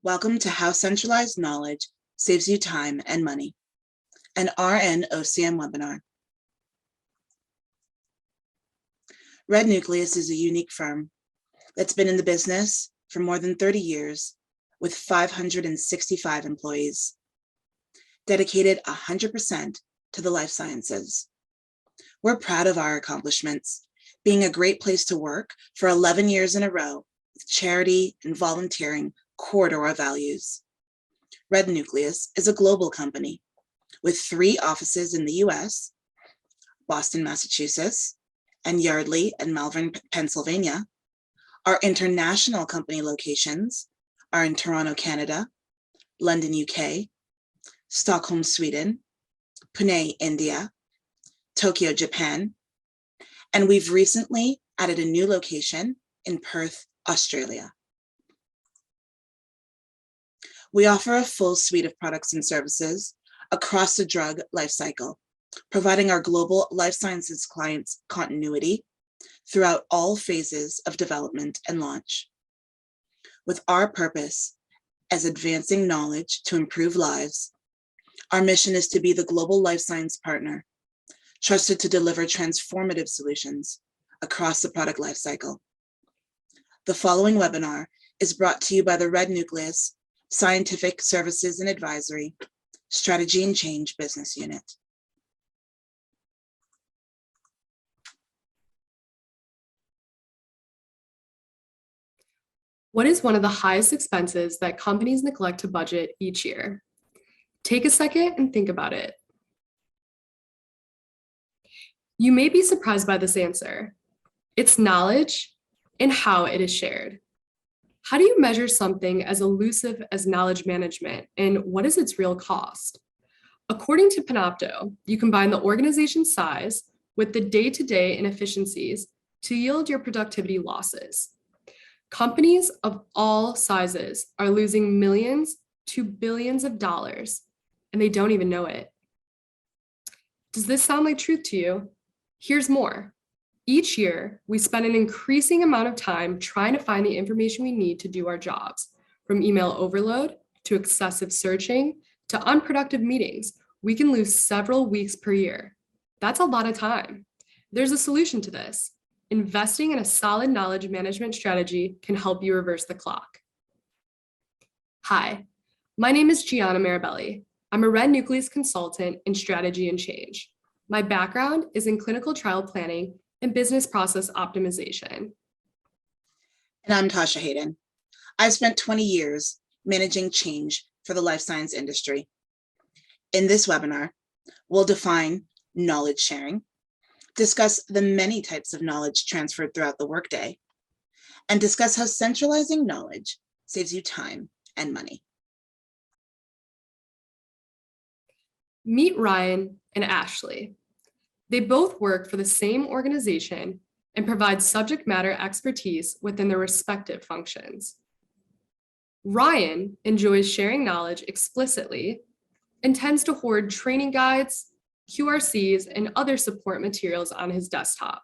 Welcome to How Centralized Knowledge Saves You Time and Money, an RN OCM webinar. Red Nucleus is a unique firm that's been in the business for more than 30 years with 565 employees, dedicated 100% to the life sciences. We're proud of our accomplishments, being a great place to work for 11 years in a row with charity and volunteering core to our values. Red Nucleus is a global company with 3 offices in the US, Boston, Massachusetts, and Yardley and Malvern, Pennsylvania. Our international company locations are in Toronto, Canada, London, UK, Stockholm, Sweden, Pune, India, Tokyo, Japan, and we've recently added a new location in Perth, Australia. We offer a full suite of products and services across the drug life cycle, providing our global life sciences clients continuity throughout all phases of development and launch. With our purpose as advancing knowledge to improve lives, our mission is to be the global life science partner, trusted to deliver transformative solutions across the product life cycle. The following webinar is brought to you by the Red Nucleus Scientific Services and Advisory, Strategy and Change Business Unit. What is one of the highest expenses that companies neglect to budget each year? Take a second and think about it. You may be surprised by this answer. It's knowledge and how it is shared. How do you measure something as elusive as knowledge management, and what is its real cost? According to Panopto, you combine the organization size with the day-to-day inefficiencies to yield your productivity losses. Companies of all sizes are losing millions to billions of dollars, and they don't even know it. Does this sound like truth to you? Here's more. Each year, we spend an increasing amount of time trying to find the information we need to do our jobs, from email overload to excessive searching to unproductive meetings. We can lose several weeks per year. That's a lot of time. There's a solution to this. Investing in a solid knowledge management strategy can help you reverse the clock. Hi, my name is Gianna Mirabelli. I'm a Red Nucleus consultant in strategy and change. My background is in clinical trial planning and business process optimization. And I'm Tasha Hayden. I've spent 20 years managing change for the life science industry. In this webinar, we'll define knowledge sharing, discuss the many types of knowledge transferred throughout the workday, and discuss how centralizing knowledge saves you time and money. Meet Ryan and Ashley. They both work for the same organization and provide subject matter expertise within their respective functions. Ryan enjoys sharing knowledge explicitly and tends to hoard training guides, QRCs, and other support materials on his desktop.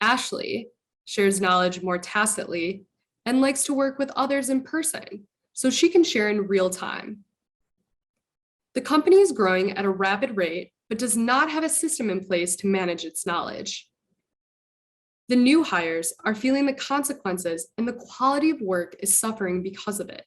Ashley shares knowledge more tacitly and likes to work with others in person so she can share in real time. The company is growing at a rapid rate, but does not have a system in place to manage its knowledge. The new hires are feeling the consequences, and the quality of work is suffering because of it.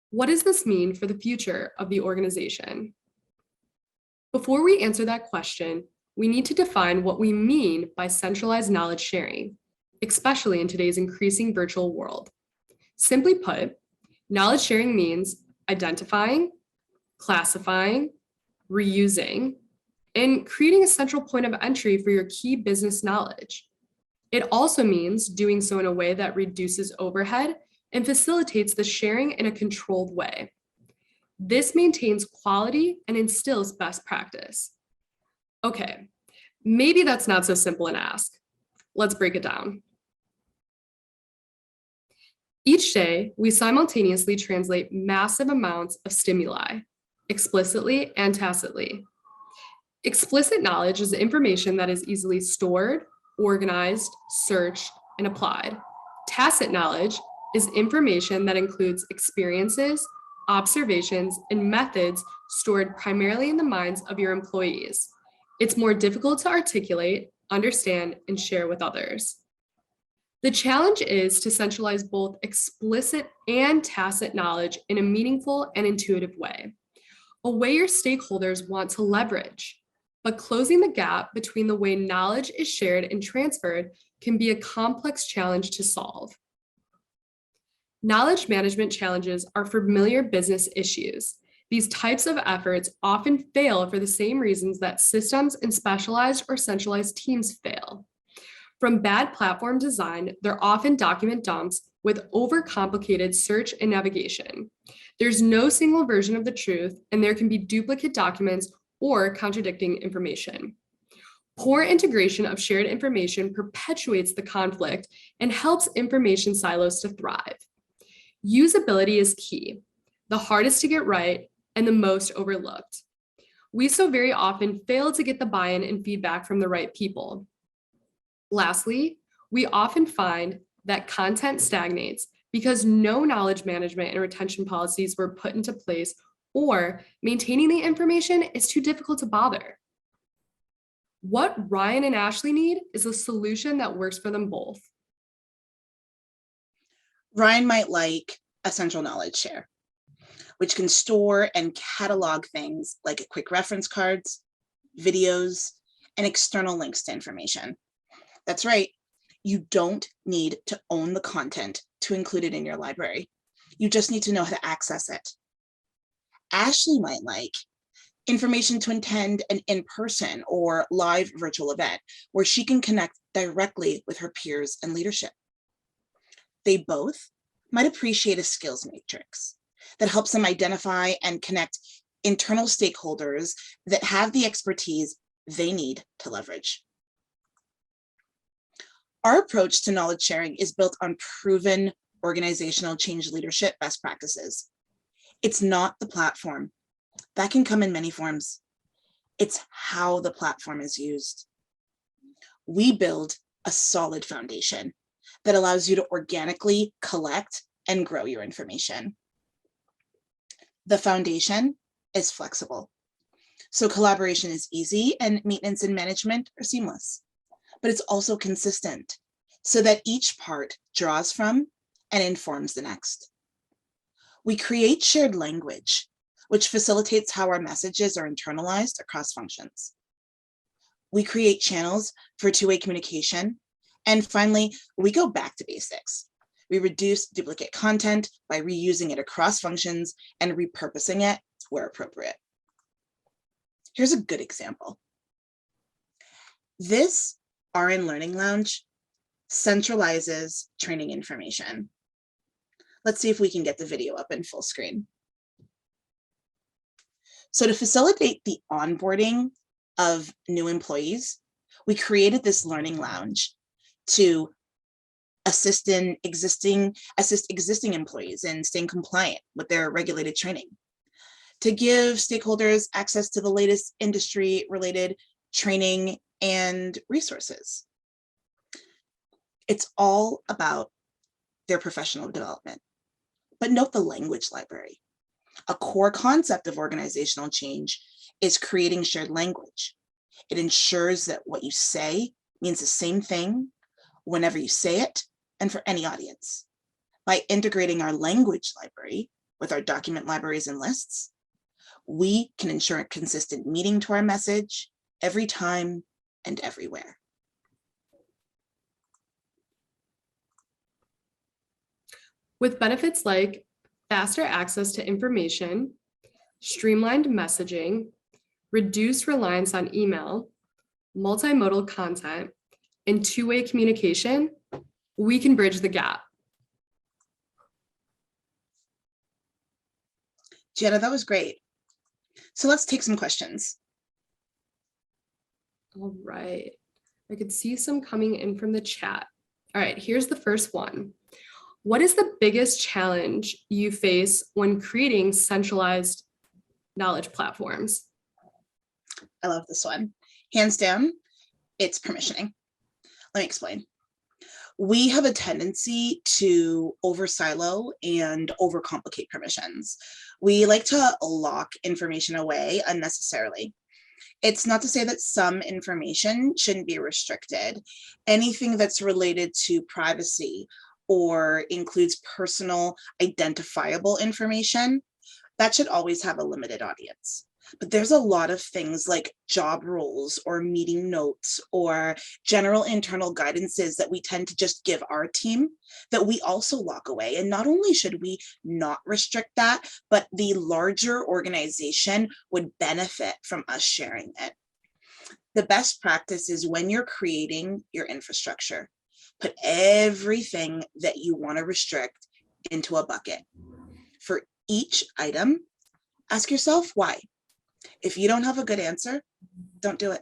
What does this mean for the future of the organization? Before we answer that question, we need to define what we mean by centralized knowledge sharing, especially in today's increasing virtual world. Simply put, knowledge sharing means identifying, classifying, reusing, and creating a central point of entry for your key business knowledge. It also means doing so in a way that reduces overhead and facilitates the sharing in a controlled way. This maintains quality and instills best practice. Okay, maybe that's not so simple an ask. Let's break it down. Each day, we simultaneously translate massive amounts of stimuli, explicitly and tacitly. Explicit knowledge is information that is easily stored, organized, searched, and applied. Tacit knowledge is information that includes experiences, observations, and methods stored primarily in the minds of your employees. It's more difficult to articulate, understand, and share with others. The challenge is to centralize both explicit and tacit knowledge in a meaningful and intuitive way, a way your stakeholders want to leverage. But closing the gap between the way knowledge is shared and transferred can be a complex challenge to solve. Knowledge management challenges are familiar business issues. These types of efforts often fail for the same reasons that systems in specialized or centralized teams fail. From bad platform design, they're often document dumps with overcomplicated search and navigation. There's no single version of the truth, and there can be duplicate documents or contradicting information. Poor integration of shared information perpetuates the conflict and helps information silos to thrive. Usability is key, the hardest to get right and the most overlooked. We so very often fail to get the buy-in and feedback from the right people. Lastly, we often find that content stagnates because no knowledge management and retention policies were put into place, or maintaining the information is too difficult to bother. What Ryan and Ashley need is a solution that works for them both. Ryan might like a central knowledge share, which can store and catalog things like quick reference cards, videos, and external links to information. That's right, you don't need to own the content to include it in your library. You just need to know how to access it. Ashley might like information to attend an in-person or live virtual event where she can connect directly with her peers and leadership. They both might appreciate a skills matrix that helps them identify and connect internal stakeholders that have the expertise they need to leverage. Our approach to knowledge sharing is built on proven organizational change leadership best practices. It's not the platform. That can come in many forms. It's how the platform is used. We build a solid foundation that allows you to organically collect and grow your information. The foundation is flexible, so collaboration is easy and maintenance and management are seamless. But it's also consistent so that each part draws from and informs the next. We create shared language, which facilitates how our messages are internalized across functions. We create channels for two-way communication. And finally, we go back to basics. We reduce duplicate content by reusing it across functions and repurposing it where appropriate. Here's a good example. This RN Learning Lounge centralizes training information. Let's see if we can get the video up in full screen. So to facilitate the onboarding of new employees, we created this learning lounge to assist existing employees in staying compliant with their regulated training, to give stakeholders access to the latest industry-related training and resources. It's all about their professional development. But note the language library. A core concept of organizational change is creating shared language. It ensures that what you say means the same thing whenever you say it and for any audience. By integrating our language library with our document libraries and lists, we can ensure a consistent meaning to our message every time and everywhere. With benefits like faster access to information, streamlined messaging, reduced reliance on email, multimodal content, and two-way communication, we can bridge the gap. Gianna, that was great. So let's take some questions. All right, I could see some coming in from the chat. All right, here's the first one. What is the biggest challenge you face when creating centralized knowledge platforms? I love this one. Hands down, it's permissioning. Let me explain. We have a tendency to over silo and overcomplicate permissions. We like to lock information away unnecessarily. It's not to say that some information shouldn't be restricted. Anything that's related to privacy or includes personal identifiable information, that should always have a limited audience. But there's a lot of things like job roles or meeting notes or general internal guidances that we tend to just give our team that we also lock away. And not only should we not restrict that, but the larger organization would benefit from us sharing it. The best practice is when you're creating your infrastructure, put everything that you want to restrict into a bucket. For each item, ask yourself why. If you don't have a good answer, don't do it.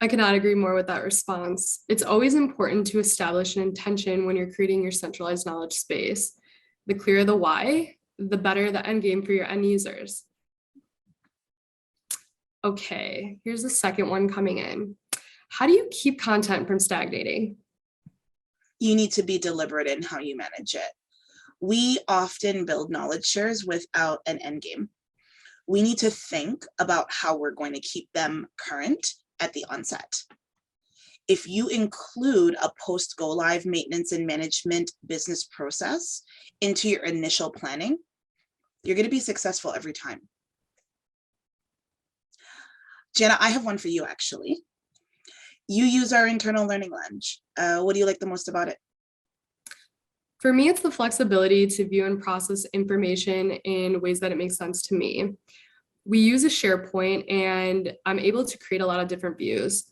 I cannot agree more with that response. It's always important to establish an intention when you're creating your centralized knowledge space. The clearer the why, the better the end game for your end users. Okay, here's the second one coming in. How do you keep content from stagnating? You need to be deliberate in how you manage it. We often build knowledge shares without an end game. We need to think about how we're going to keep them current at the onset. If you include a post-go live maintenance and management business process into your initial planning, you're going to be successful every time. Gianna, I have one for you actually. You use our internal learning lounge. What do you like the most about it? For me, it's the flexibility to view and process information in ways that it makes sense to me. We use a SharePoint and I'm able to create a lot of different views.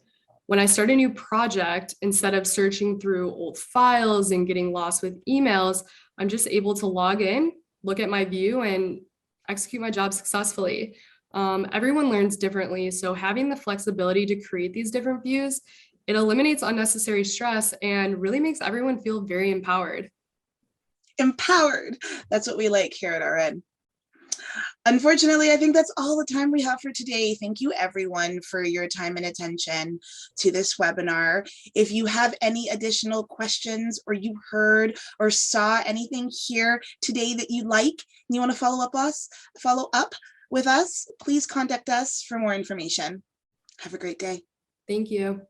When I start a new project, instead of searching through old files and getting lost with emails, I'm just able to log in, look at my view and execute my job successfully. Everyone learns differently, so having the flexibility to create these different views, it eliminates unnecessary stress and really makes everyone feel very empowered. Empowered. That's what we like here at our end. Unfortunately, I think that's all the time we have for today. Thank you everyone for your time and attention to this webinar. If you have any additional questions or you heard or saw anything here today that you like and you want to follow up with us, please contact us for more information. Have a great day. Thank you.